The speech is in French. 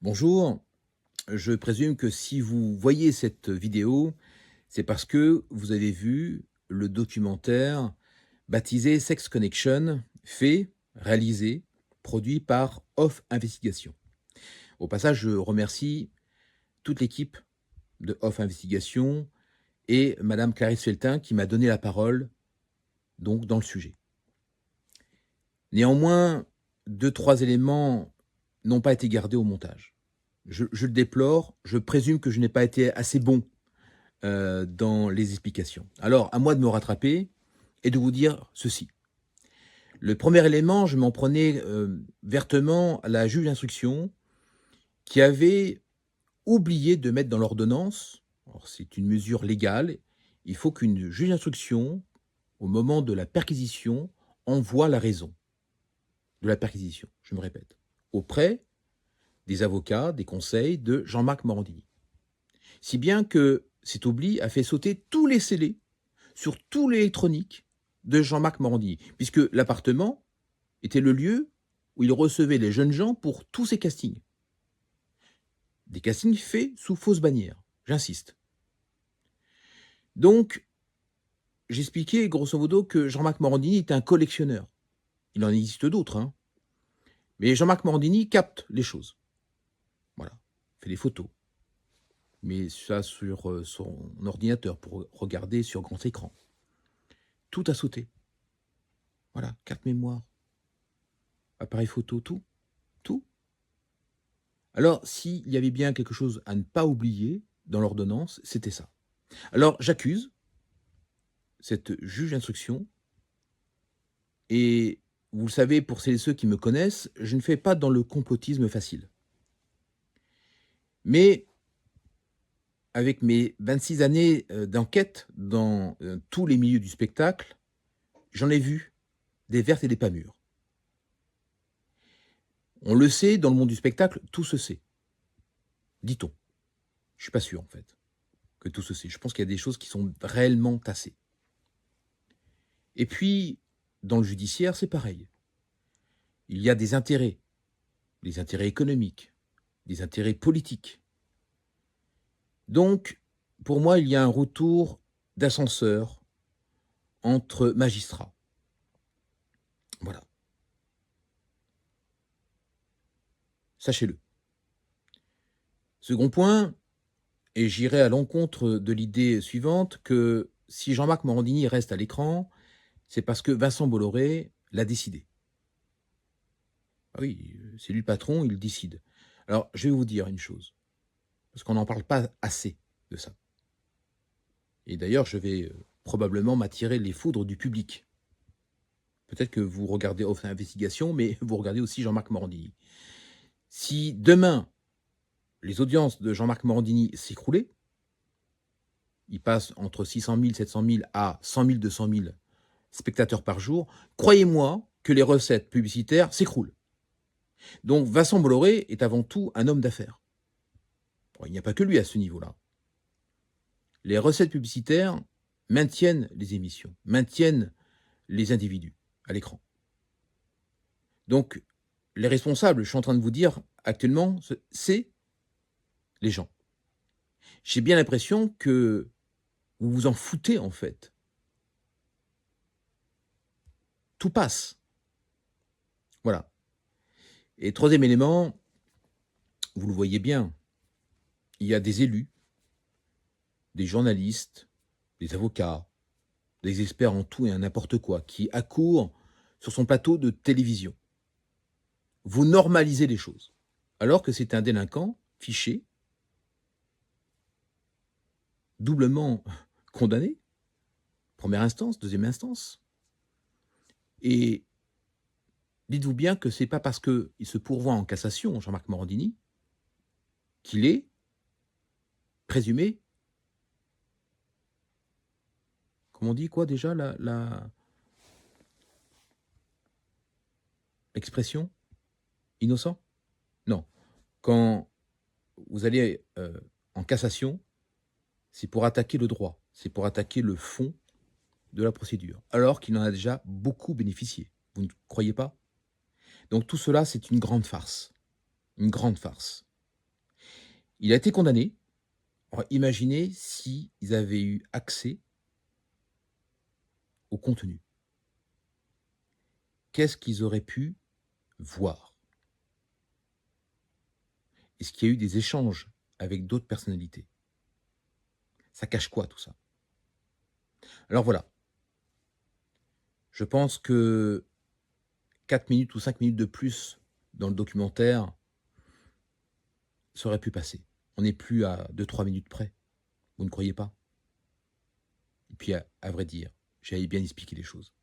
Bonjour, je présume que si vous voyez cette vidéo, c'est parce que vous avez vu le documentaire baptisé Sex Connection, fait, réalisé, produit par Off Investigation. Au passage, je remercie toute l'équipe de Off Investigation et Madame Clarisse Feltin qui m'a donné la parole donc dans le sujet. Néanmoins, deux, trois éléments n'ont pas été gardés au montage. Je le déplore, je présume que je n'ai pas été assez bon dans les explications. Alors, à moi de me rattraper et de vous dire ceci. Le premier élément, je m'en prenais vertement à la juge d'instruction qui avait oublié de mettre dans l'ordonnance, alors c'est une mesure légale, il faut qu'une juge d'instruction, au moment de la perquisition, envoie la raison de la perquisition, je me répète, auprès des avocats, des conseils de Jean-Marc Morandini. Si bien que cet oubli a fait sauter tous les scellés sur tout l'électronique de Jean-Marc Morandini, puisque l'appartement était le lieu où il recevait les jeunes gens pour tous ses castings. Des castings faits sous fausse bannière, j'insiste. Donc, j'expliquais grosso modo que Jean-Marc Morandini est un collectionneur. Il en existe d'autres, hein. Mais Jean-Marc Morandini capte les choses. Voilà, fait des photos. Mais ça sur son ordinateur pour regarder sur grand écran. Tout a sauté. Voilà, carte mémoire, appareil photo, tout, tout. Alors, s'il y avait bien quelque chose à ne pas oublier dans l'ordonnance, c'était ça. Alors, j'accuse cette juge d'instruction, et vous le savez, pour celles et ceux qui me connaissent, je ne fais pas dans le complotisme facile. Mais avec mes 26 années d'enquête dans tous les milieux du spectacle, j'en ai vu des vertes et des pas mûres. On le sait, dans le monde du spectacle, tout se sait. Dit-on. Je ne suis pas sûr, en fait, que tout se sait. Je pense qu'il y a des choses qui sont réellement tassées. Et puis, dans le judiciaire, c'est pareil. Il y a des intérêts économiques, des intérêts politiques. Donc, pour moi, il y a un retour d'ascenseur entre magistrats. Voilà. Sachez-le. Second point, et j'irai à l'encontre de l'idée suivante, que si Jean-Marc Morandini reste à l'écran, c'est parce que Vincent Bolloré l'a décidé. Ah oui, c'est lui le patron, il décide. Alors, je vais vous dire une chose, parce qu'on n'en parle pas assez de ça. Et d'ailleurs, je vais probablement m'attirer les foudres du public. Peut-être que vous regardez Off Investigation, mais vous regardez aussi Jean-Marc Morandini. Si demain, les audiences de Jean-Marc Morandini s'écroulaient, il passe entre 600 000, 700 000 à 100 000, 200 000 spectateurs par jour, croyez-moi que les recettes publicitaires s'écroulent. Donc Vincent Bolloré est avant tout un homme d'affaires. Bon, il n'y a pas que lui à ce niveau-là. Les recettes publicitaires maintiennent les émissions, maintiennent les individus à l'écran. Donc, les responsables, je suis en train de vous dire actuellement, c'est les gens. J'ai bien l'impression que vous vous en foutez, en fait. Tout passe. Voilà. Et troisième élément, vous le voyez bien, il y a des élus, des journalistes, des avocats, des experts en tout et en n'importe quoi, qui accourent sur son plateau de télévision. Vous normalisez les choses, alors que c'est un délinquant fiché, doublement condamné, première instance, deuxième instance. Et dites-vous bien que ce n'est pas parce qu'il se pourvoit en cassation, Jean-Marc Morandini, qu'il est présumé, comment on dit quoi déjà, l'expression innocent? Non. Quand vous allez en cassation, c'est pour attaquer le droit, c'est pour attaquer le fond de la procédure, alors qu'il en a déjà beaucoup bénéficié. Vous ne croyez pas? Donc tout cela, c'est une grande farce. Une grande farce. Il a été condamné. Alors, imaginez s'ils avaient eu accès au contenu. Qu'est-ce qu'ils auraient pu voir? Est-ce qu'il y a eu des échanges avec d'autres personnalités? Ça cache quoi tout ça? Alors voilà, je pense que 4 minutes ou 5 minutes de plus dans le documentaire, ça aurait pu passer. On n'est plus à 2-3 minutes près. Vous ne croyez pas? Et puis à vrai dire, j'avais bien expliqué les choses.